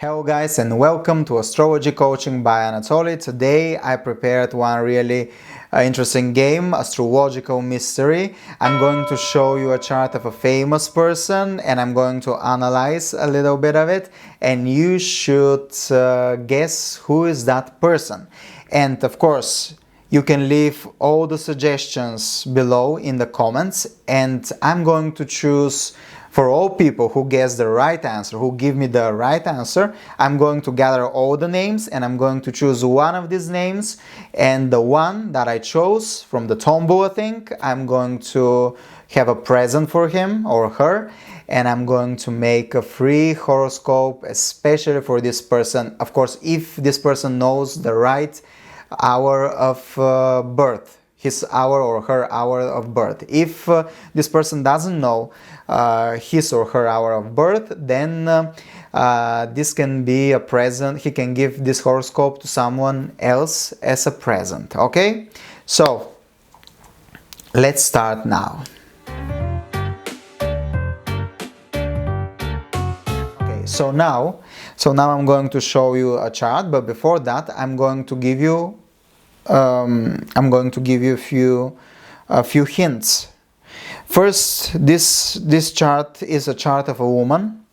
Hello guys and welcome to Astrology Coaching by Anatoly. Today I prepared one really interesting game, Astrological Mystery. I'm going to show you a chart of a famous person and I'm going to analyze a little bit of it, and you should guess who is that person. And of course, you can leave all the suggestions below in the comments, and I'm going to choose for all people who guess the right answer, who give me the right answer. I'm going to gather all the names and I'm going to choose one of these names, and the one that I chose from the tombola thing, I'm going to have a present for him or her, and I'm going to make a free horoscope especially for this person. Of course, if this person knows the right hour of birth, his hour or her hour of birth. If this person doesn't know his or her hour of birth, then this can be a present. He can give this horoscope to someone else as a present. Okay, so let's start now. Okay, so now I'm going to show you a chart, but before that I'm going to give you a few hints. First, this chart is a chart of a woman,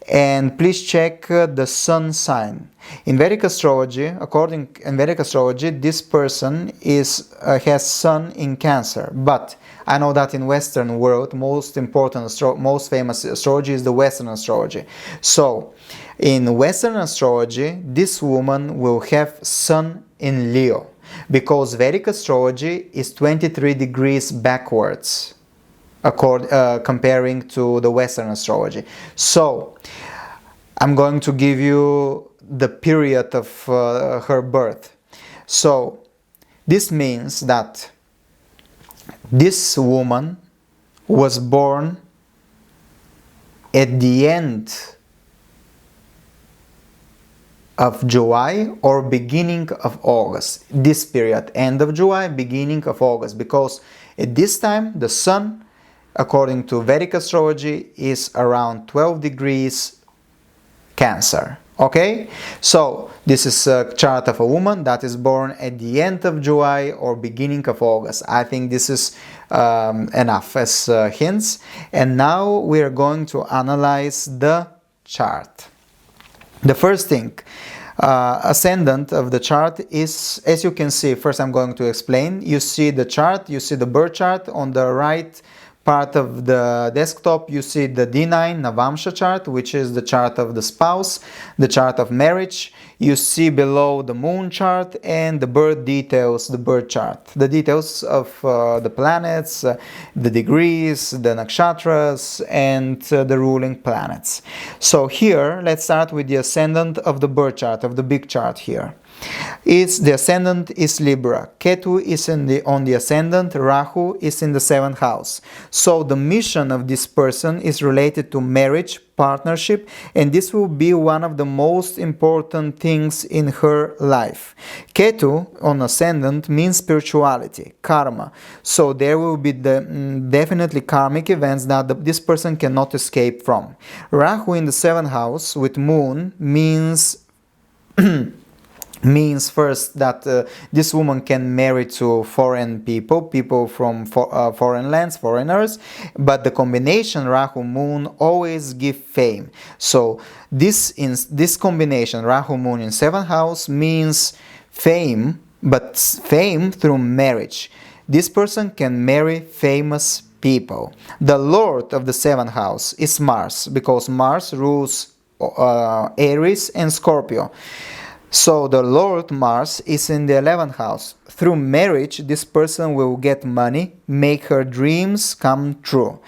and please check the sun sign. In Vedic astrology, this person has sun in Cancer. But I know that in Western world, most famous astrology is the Western astrology. So, in Western astrology, this woman will have sun in Leo, because Vedic astrology is 23 degrees backwards, comparing to the Western astrology. So, I'm going to give you the period of her birth. So, this means that this woman was born at the end of July or beginning of August. This period, end of July, beginning of August, because at this time the sun, according to Vedic astrology, is around 12 degrees Cancer. Okay, so this is a chart of a woman that is born at the end of July or beginning of August. I think this is enough as hints, and now we are going to analyze the chart. The first thing, ascendant of the chart is, as you can see, first I'm going to explain. You see the chart, you see the birth chart on the right part of the desktop. You see the D9 Navamsha chart, which is the chart of the spouse, the chart of marriage. You see below the moon chart and the birth details, the birth chart, the details of the planets, the degrees, the nakshatras, and the ruling planets. So here, let's start with the ascendant of the birth chart, of the big chart here. The ascendant is Libra. Ketu is on the ascendant. Rahu is in the 7th house. So the mission of this person is related to marriage, partnership, and this will be one of the most important things in her life. Ketu on ascendant means spirituality, karma. So there will be definitely karmic events that this person cannot escape from. Rahu in the 7th house with moon means first that this woman can marry to foreign people from foreign lands, foreigners, but the combination Rahu Moon always give fame. So this combination Rahu Moon in 7th house means fame, but fame through marriage. This person can marry famous people. The Lord of the 7th house is Mars, because Mars rules Aries and Scorpio. So the Lord Mars is in the 11th house. Through marriage, this person will get money, make her dreams come true.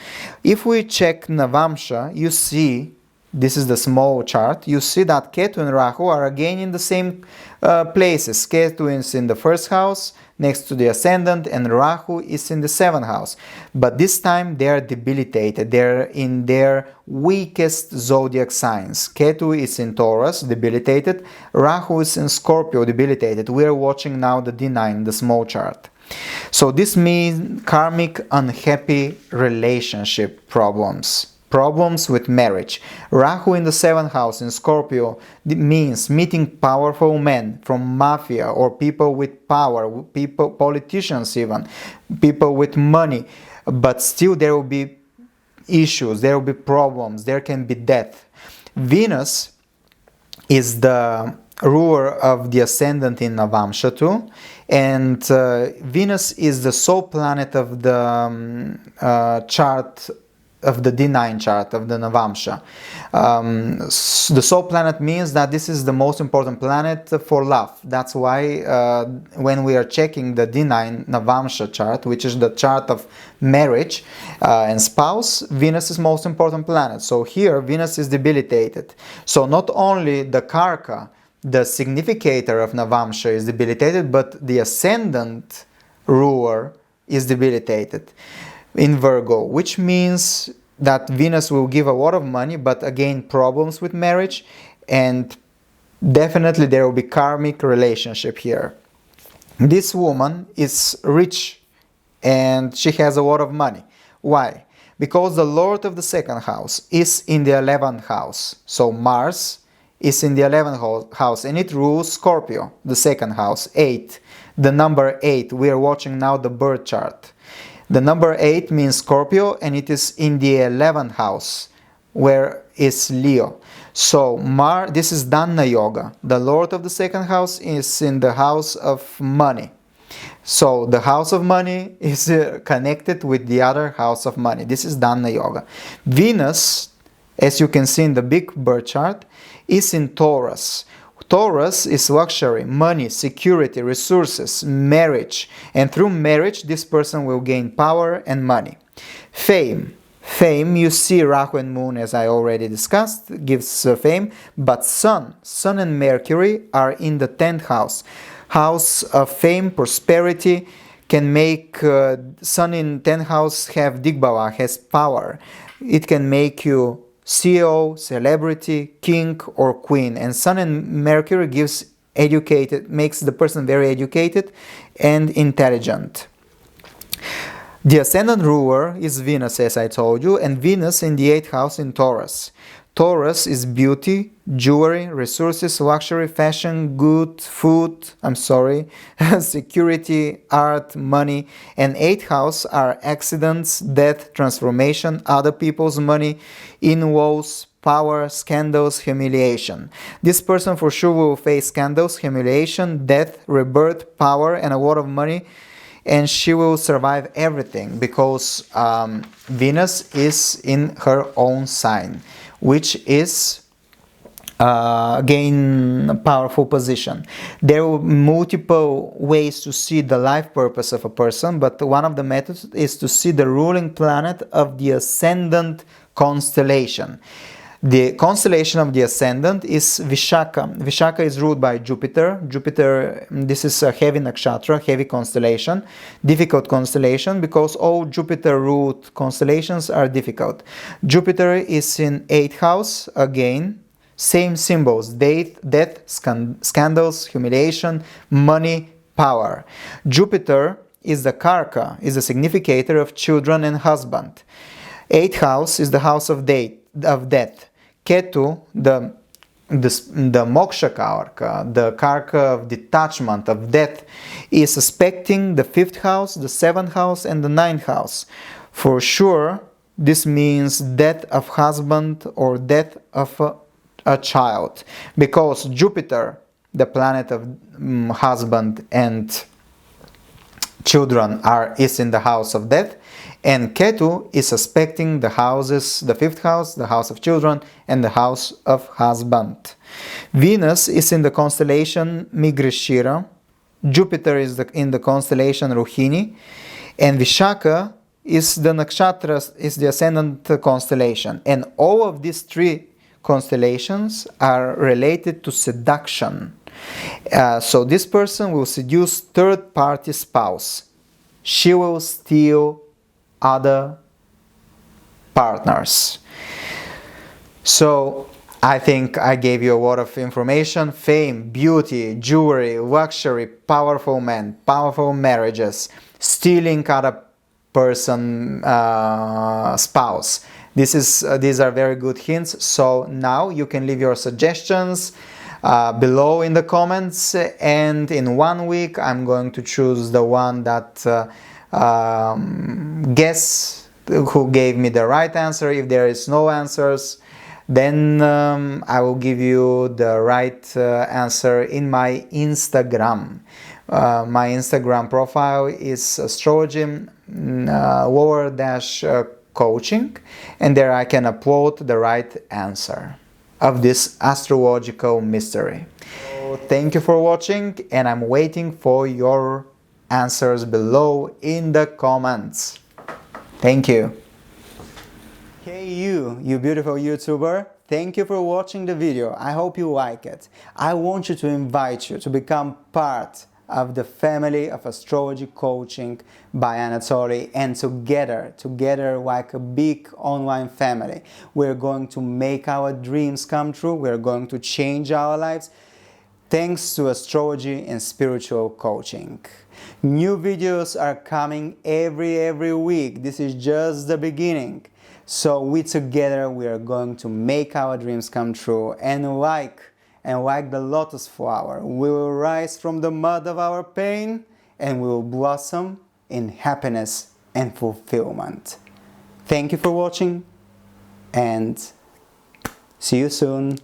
If we check Navamsha, you see, this is the small chart, you see that Ketu and Rahu are again in the same places. Ketu is in the 1st house, next to the ascendant, and Rahu is in the 7th house. But this time they are debilitated. They're in their weakest zodiac signs. Ketu is in Taurus, debilitated. Rahu is in Scorpio, debilitated. We are watching now the D9, the small chart. So this means karmic unhappy relationship problems. problems with marriage. Rahu in the 7th house in Scorpio means meeting powerful men from mafia or people with power, people, politicians even, people with money, but still there will be issues, there will be problems, there can be death. Venus is the ruler of the ascendant in Navamsha too, and Venus is the sole planet of the chart, of the D9 chart of the Navamsha. The sole planet means that this is the most important planet for love. That's why when we are checking the D9 Navamsha chart, which is the chart of marriage and spouse, Venus is most important planet. So here Venus is debilitated. So not only the Karka, the significator of Navamsha, is debilitated, but the ascendant ruler is debilitated in Virgo, which means that Venus will give a lot of money, but again problems with marriage, and definitely there will be karmic relationship here. This woman is rich and she has a lot of money. Why? Because the Lord of the 2nd house is in the 11th house. So Mars is in the 11th house and it rules Scorpio, the 2nd house, 8. The number 8, we are watching now the birth chart. The number 8 means Scorpio and it is in the 11th house, where is Leo. So this is Dhanna Yoga. The Lord of the 2nd house is in the house of money. So the house of money is connected with the other house of money. This is Dhanna Yoga. Venus, as you can see in the big birth chart, is in Taurus. Taurus is luxury, money, security, resources, marriage. And through marriage, this person will gain power and money. Fame. Fame, you see Rahu and Moon, as I already discussed, gives fame. But Sun and Mercury are in the 10th house. House of fame, prosperity, can make Sun in 10th house have Digbala, has power. It can make you CEO, celebrity, king or queen. And Sun and Mercury makes the person very educated and intelligent. The ascendant ruler is Venus, as I told you, and Venus in the 8th house in Taurus. Taurus is beauty, jewelry, resources, luxury, fashion, good, food, security, art, money. And 8th house are accidents, death, transformation, other people's money, in-laws, power, scandals, humiliation. This person for sure will face scandals, humiliation, death, rebirth, power, and a lot of money. And she will survive everything because Venus is in her own sign, which is again a powerful position. There are multiple ways to see the life purpose of a person, but one of the methods is to see the ruling planet of the ascendant constellation. The constellation of the ascendant is Vishaka. Vishaka is ruled by Jupiter. Jupiter, this is a heavy nakshatra, heavy constellation, difficult constellation, because all Jupiter-ruled constellations are difficult. Jupiter is in 8th house, again, same symbols, death, scandals, humiliation, money, power. Jupiter is the Karka, is the significator of children and husband. 8th house is the house of death. Ketu, the moksha karka, the karka of detachment, of death, is aspecting the 5th house, the 7th house, and the 9th house. For sure, this means death of husband or death of a child, because Jupiter, the planet of husband and children, is in the house of death. And Ketu is aspecting the houses, the 5th house, the house of children, and the house of husband. Venus is in the constellation Migrishira. Jupiter is in the constellation Rohini. And Vishaka is the nakshatra, is the ascendant constellation. And all of these 3 constellations are related to seduction. So this person will seduce third-party spouse. She will steal other partners. So I think I gave you a lot of information. Fame, beauty, jewelry, luxury, powerful men, powerful marriages, stealing other person spouse, These are very good hints. So now you can leave your suggestions below in the comments, and in 1 week I'm going to choose the one that guess who gave me the right answer. If there is no answers, then I will give you the right answer in my Instagram. My Instagram profile is astrology coaching, and there I can upload the right answer of this astrological mystery. So thank you for watching, and I'm waiting for your answers below in the comments. Thank you. Hey you beautiful YouTuber, thank you for watching the video. I hope you like it. I want you to invite you to become part of the family of Astrology Coaching by Anatoly, and together like a big online family, we're going to make our dreams come true. We're going to change our lives thanks to astrology and spiritual coaching. New videos are coming every week. This is just the beginning. So we are going to make our dreams come true, and like the lotus flower, we will rise from the mud of our pain, and we will blossom in happiness and fulfillment. Thank you for watching, and see you soon.